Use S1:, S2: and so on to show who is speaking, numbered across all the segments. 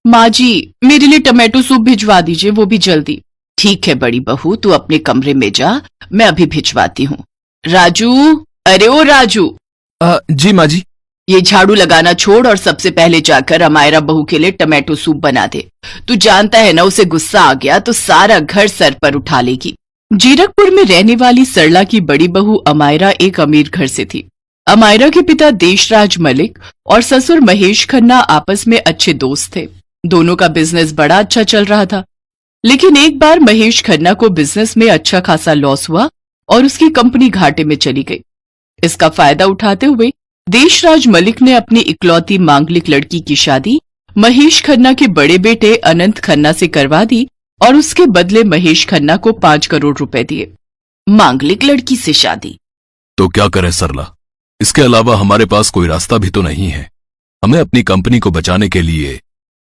S1: माँ जी, मेरे लिए टमाटो सूप भिजवा दीजिए, वो भी जल्दी। ठीक है बड़ी बहू, तू अपने कमरे में जा, मैं अभी भिजवाती हूँ। राजू, अरे ओ राजू,
S2: जी माँ जी।
S1: ये झाड़ू लगाना छोड़ और सबसे पहले जाकर अमायरा बहू के लिए टमाटो सूप बना दे। तू जानता है ना, उसे गुस्सा आ गया तो सारा घर सर पर उठा लेगी। जीरकपुर में रहने वाली सरला की बड़ी बहू अमायरा एक अमीर घर से थी। अमायरा के पिता देशराज मलिक और ससुर महेश खन्ना आपस में अच्छे दोस्त थे। दोनों का बिजनेस बड़ा अच्छा चल रहा था। लेकिन एक बार महेश खन्ना को बिजनेस में अच्छा खासा लॉस हुआ और उसकी कंपनी घाटे में चली गई। इसका फायदा उठाते हुए देशराज मलिक ने अपनी इकलौती मांगलिक लड़की की शादी महेश खन्ना के बड़े बेटे अनंत खन्ना से करवा दी और उसके बदले महेश खन्ना को 5 करोड़ रुपए दिए। मांगलिक लड़की से शादी?
S2: तो क्या करें सरला, इसके अलावा हमारे पास कोई रास्ता भी तो नहीं है। हमें अपनी कंपनी को बचाने के लिए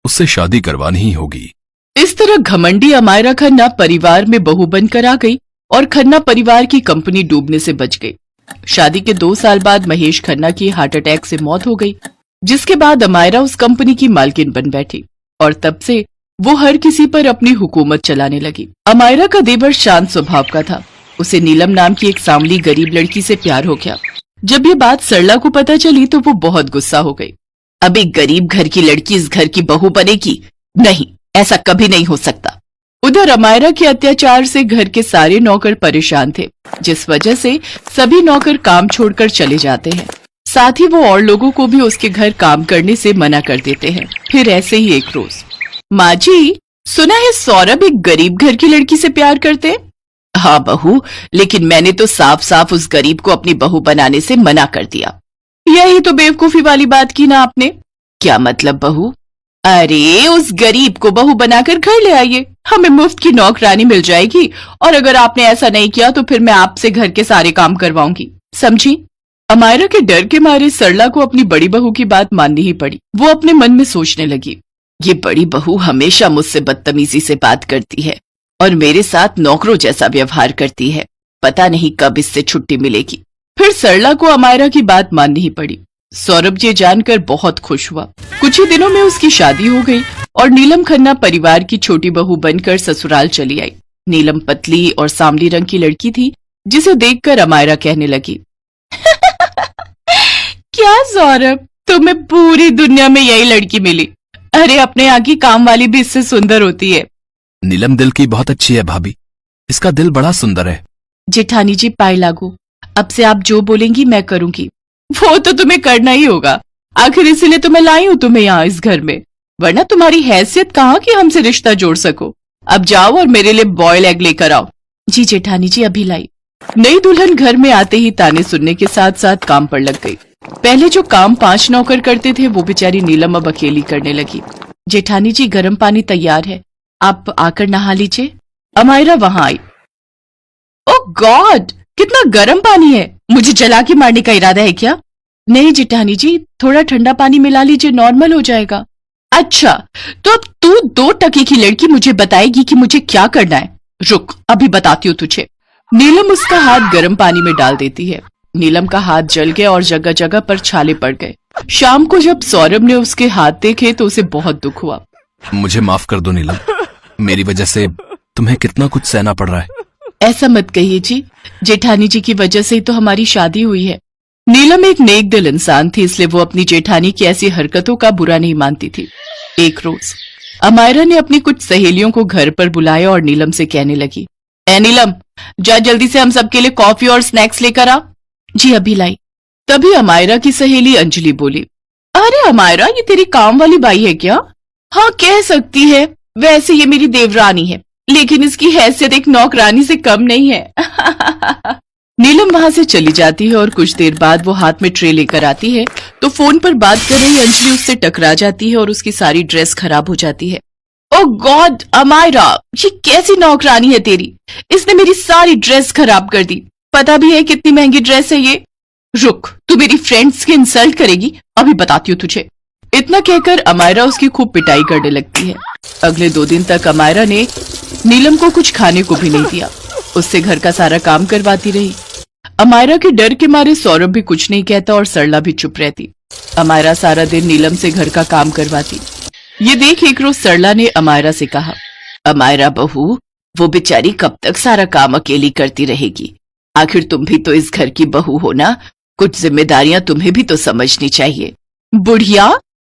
S2: उससे शादी करवानी ही होगी।
S1: इस तरह घमंडी अमायरा खन्ना परिवार में बहू बनकर आ गई और खन्ना परिवार की कंपनी डूबने से बच गई। शादी के 2 साल बाद महेश खन्ना की हार्ट अटैक से मौत हो गई, जिसके बाद अमायरा उस कंपनी की मालकिन बन बैठी और तब से वो हर किसी पर अपनी हुकूमत चलाने लगी। अमायरा का देवर शांत स्वभाव का था। उसे नीलम नाम की एक सांवली गरीब लड़की से प्यार हो गया। जब ये बात सरला को पता चली तो वो बहुत गुस्सा हो गई। अब एक गरीब घर की लड़की इस घर की बहू बनेगी? नहीं, ऐसा कभी नहीं हो सकता। उधर अमायरा के अत्याचार से घर के सारे नौकर परेशान थे, जिस वजह से सभी नौकर काम छोड़कर चले जाते हैं। साथ ही वो और लोगों को भी उसके घर काम करने से मना कर देते हैं। फिर ऐसे ही एक रोज, माँ जी, सुना है सौरभ एक गरीब घर की लड़की से प्यार करते हैं? हाँ बहू, लेकिन मैंने तो साफ साफ उस गरीब को अपनी बहू बनाने से मना कर दिया। यही तो बेवकूफी वाली बात की ना आपने। क्या मतलब बहू? अरे उस गरीब को बहू बनाकर घर ले आइए, हमें मुफ्त की नौकरानी मिल जाएगी और अगर आपने ऐसा नहीं किया तो फिर मैं आपसे घर के सारे काम करवाऊंगी, समझी? अमायरा के डर के मारे सरला को अपनी बड़ी बहू की बात माननी ही पड़ी। वो अपने मन में सोचने लगी, ये बड़ी बहू हमेशा मुझसे बदतमीजी से बात करती है और मेरे साथ नौकरों जैसा व्यवहार करती है। पता नहीं कब इससे छुट्टी मिलेगी। फिर सरला को अमायरा की बात माननी ही पड़ी। सौरभ ये जानकर बहुत खुश हुआ। कुछ ही दिनों में उसकी शादी हो गई और नीलम खन्ना परिवार की छोटी बहू बनकर ससुराल चली आई। नीलम पतली और सांवली रंग की लड़की थी, जिसे देखकर अमायरा कहने लगी, क्या सौरभ, तुम्हें पूरी दुनिया में यही लड़की मिली? अरे अपने यहाँ की काम वाली भी इससे सुंदर होती है।
S2: नीलम दिल की बहुत अच्छी है भाभी, इसका दिल बड़ा सुंदर है।
S1: जेठानी जी पाए लागू, अब से आप जो बोलेंगी मैं करूंगी। वो तो तुम्हें करना ही होगा, आखिर इसीलिए तो मैं लाई हूँ तुम्हें यहाँ इस घर में, वरना तुम्हारी हैसियत कहाँ कि हमसे रिश्ता जोड़ सको। अब जाओ और मेरे लिए बॉयल एग लेकर आओ। जी जेठानी जी, अभी लाई। नई दुल्हन घर में आते ही ताने सुनने के साथ साथ काम पर लग गई। पहले जो काम 5 नौकर करते थे वो बेचारी नीलम अब अकेली करने लगी। जेठानी जी, गर्म पानी तैयार है, आप आकर नहा लीजिए। अमायरा वहां आई। ओह गॉड, कितना गर्म पानी है, मुझे जला के मारने का इरादा है क्या? नहीं जेठानी जी, थोड़ा ठंडा पानी मिला लीजिए, नॉर्मल हो जाएगा। अच्छा, तो अब तू 2 टके की लड़की मुझे बताएगी कि मुझे क्या करना है? रुक, अभी बताती हूँ तुझे। नीलम उसका हाथ गर्म पानी में डाल देती है। नीलम का हाथ जल गया और जगह जगह पर छाले पड़ गए। शाम को जब सौरभ ने उसके हाथ देखे तो उसे बहुत दुख हुआ।
S2: मुझे माफ कर दो नीलम, मेरी वजह से तुम्हें कितना कुछ सहना पड़ रहा है।
S1: ऐसा मत कहिए जी, जेठानी जी की वजह से ही तो हमारी शादी हुई है। नीलम एक नेक दिल इंसान थी, इसलिए वो अपनी जेठानी की ऐसी हरकतों का बुरा नहीं मानती थी। एक रोज अमायरा ने अपनी कुछ सहेलियों को घर पर बुलाया और नीलम से कहने लगी, ए नीलम, जा जल्दी से हम सबके लिए कॉफी और स्नैक्स लेकर आ। जी अभी लाई। तभी अमायरा की सहेली अंजलि बोली, अरे अमायरा, ये तेरी काम वाली बाई है क्या? हाँ कह सकती है, वैसे ये मेरी देवरानी है, लेकिन इसकी हैसियत एक नौकरानी से कम नहीं है। नीलम वहां से चली जाती है और कुछ देर बाद वो हाथ में ट्रे लेकर आती है तो फोन पर बात कर रही अंजलि उससे टकरा जाती है और उसकी सारी ड्रेस खराब हो जाती है। ओह गॉड अमायरा, ये कैसी नौकरानी है तेरी, इसने मेरी सारी ड्रेस खराब कर दी। पता भी है कितनी महंगी ड्रेस है ये? रुक, तू मेरी फ्रेंड्स की इंसल्ट करेगी, अभी बताती हूँ तुझे। इतना कहकर अमायरा उसकी खूब पिटाई करने लगती है। अगले 2 दिन तक अमायरा ने नीलम को कुछ खाने को भी नहीं दिया, उससे घर का सारा काम करवाती रही। अमायरा के डर के मारे सौरभ भी कुछ नहीं कहता और सरला भी चुप रहती। अमायरा सारा दिन नीलम से घर का काम करवाती। ये देख एक रोज सरला ने अमायरा से कहा, अमायरा बहू, वो बेचारी कब तक सारा काम अकेली करती रहेगी? आखिर तुम भी तो इस घर की बहू हो ना, कुछ जिम्मेदारियां तुम्हें भी तो समझनी चाहिए। बुढ़िया,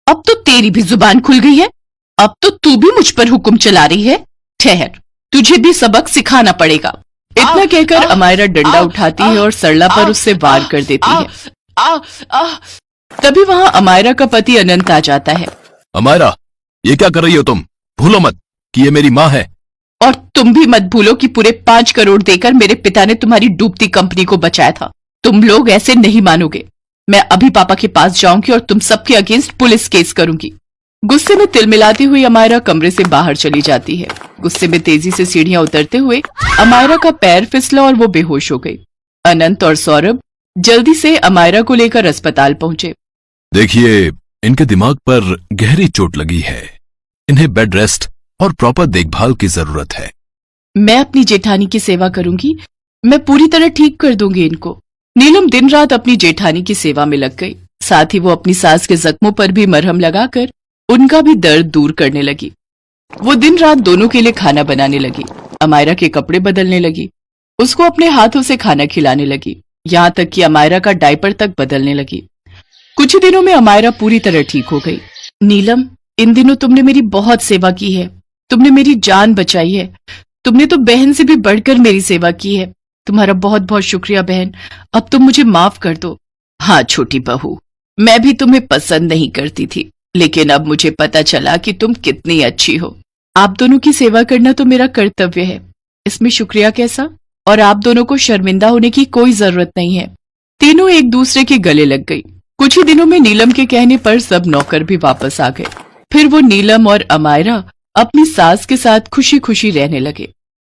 S1: अब तो तेरी भी जुबान खुल गई है। अब तो तू भी मुझ पर हुक्म चला रही है। ठहर, तुझे भी सबक सिखाना पड़ेगा। इतना कहकर अमायरा डंडा उठाती है और सरला पर उससे वार कर देती है। तभी वहां अमायरा का पति अनंत आ जाता है।
S2: अमायरा, ये क्या कर रही हो तुम? भूलो मत कि ये मेरी माँ है।
S1: और तुम भी मत भूलो कि पूरे 5 करोड़ देकर मेरे पिता ने तुम्हारी डूबती कंपनी को बचाया था। तुम लोग ऐसे नहीं मानोगे। मैं अभी पापा के पास जाऊंगी और तुम सबके अगेंस्ट पुलिस केस करूंगी। गुस्से में तिलमिलाती हुई अमायरा कमरे से बाहर चली जाती है। गुस्से में तेजी से सीढ़ियां उतरते हुए अमायरा का पैर फिसला और वो बेहोश हो गई। अनंत और सौरभ जल्दी से अमायरा को लेकर अस्पताल पहुंचे।
S2: देखिए, इनके दिमाग पर गहरी चोट लगी है। इन्हें बेड रेस्ट और प्रॉपर देखभाल की जरूरत है।
S1: मैं अपनी जेठानी की सेवा करूंगी। मैं पूरी तरह ठीक कर दूंगी इनको। नीलम दिन रात अपनी जेठानी की सेवा में लग गई। साथ ही वो अपनी सास के जख्मों पर भी मरहम लगाकर उनका भी दर्द दूर करने लगी। वो दिन रात दोनों के लिए खाना बनाने लगी, अमायरा के कपड़े बदलने लगी, उसको अपने हाथों से खाना खिलाने लगी, यहाँ तक कि अमायरा का डायपर तक बदलने लगी। कुछ ही दिनों में अमायरा पूरी तरह ठीक हो गई। नीलम, इन दिनों तुमने मेरी बहुत सेवा की है। तुमने मेरी जान बचाई है। तुमने तो बहन से भी बढ़कर मेरी सेवा की है। तुम्हारा बहुत बहुत शुक्रिया बहन। अब तुम मुझे माफ कर दो। हाँ छोटी बहू, मैं भी तुम्हें पसंद नहीं करती थी, लेकिन अब मुझे पता चला कि तुम कितनी अच्छी हो। आप दोनों की सेवा करना तो मेरा कर्तव्य है, इसमें शुक्रिया कैसा? और आप दोनों को शर्मिंदा होने की कोई जरूरत नहीं है। तीनों एक दूसरे के गले लग गई। कुछ ही दिनों में नीलम के कहने पर सब नौकर भी वापस आ गए। फिर वो नीलम और अमायरा अपनी सास के साथ खुशी खुशी रहने लगे।